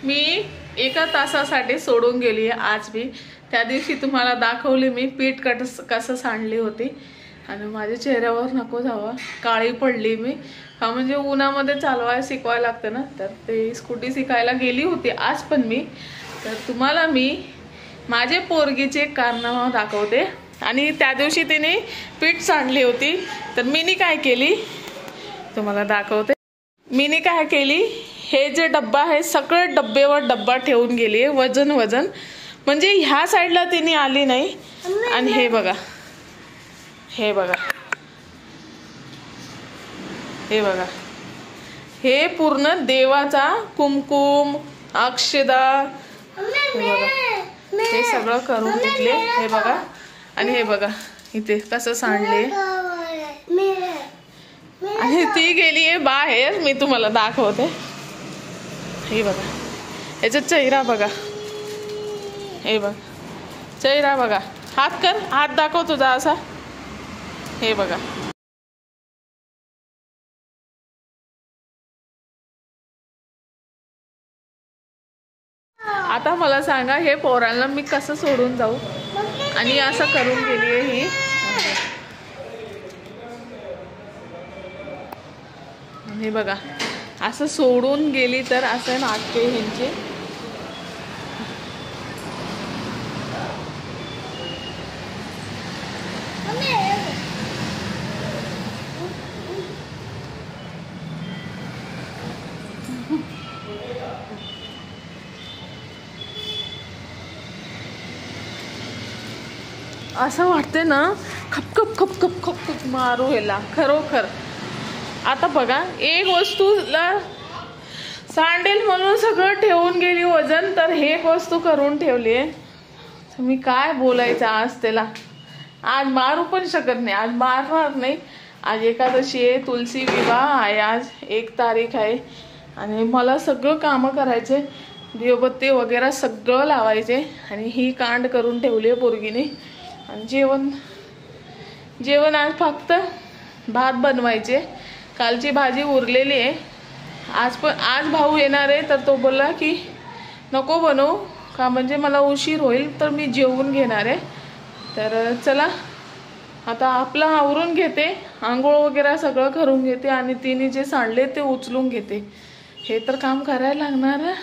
मी एका तासासाठी सोडून गेली आज मी। त्या दिवशी तुम्हाला दाखवले मी पीठ कसं सांडली होती आणि माझ्या चेहऱ्यावर नको जावा काळी पडली मी। हा म्हणजे उन्हामध्ये चालवायला शिकवायला लागतं ना, तर ते स्कूटी शिकायला गेली होती आज पण मी। तर तुम्हाला मी माझे पोरगीचे कारनामा दाखवते। आणि त्या दिवशी तिने पीठ सांडली होती, तर मीनी काय केली तुम्हाला दाखवते। मीनी काय केली, हे जे डब्बा आहे सगळे डब्बेवर डब्बा ठेवून गेली वजन म्हणजे ह्या साईडला तिने आली नाही। आणि हे बघा हे बघा हे बघा, हे पूर्ण देवाचा कुमकुम अक्षदा हे बघा हे सगळं करून घेतले। हे बघा आणि हे बघा इथे कसं सांडले। आणि ती गेली आहे बाहेर, मी तुम्हाला दाखवते। हे बघा याचा चेहरा बघा, हे बघ चेहरा बघा, हात कर, हात दाखव तुझा असा, हे बघा। आता मला सांगा हे पोरांना मी कसं सोडून जाऊ, आणि असं करून गेली आहे ही। हे बघा असं सोडून गेली तर असं नाटके ह्यांचे। असं वाटते ना खपखप खपखप खपखप मारू ह्याला खरोखर। आता बघा एक वस्तूला सांडेल म्हणून सगळं ठेवून गेली वजन, तर हे एक वस्तू करून ठेवली आहे। मी काय बोलायचं आज त्याला, आज मारू पण शकत नाही, आज मारणार नाही। आज एकादशी आहे, तुलसी विवाह आहे, आज 1 तारीख आहे आणि मला सगळं कामं करायचे, दिवबत्ती वगैरे सगळं लावायचे। आणि ही कांड करून ठेवली आहे पोरगीने। आणि जेवण आज फक्त भात बनवायचे, कालची भाजी उरलेली आहे। आज भाऊ येणार आहे, तर तो बोलला की नको बनवू का, म्हणजे मला उशीर होईल, तर मी जेवून घेणार आहे। तर चला आता आपलं आवरून घेते, आंघोळ वगैरे सगळं करून घेते आणि तिने जे सांडले ते उचलून घेते। हे तर काम करायला लागणार आहे।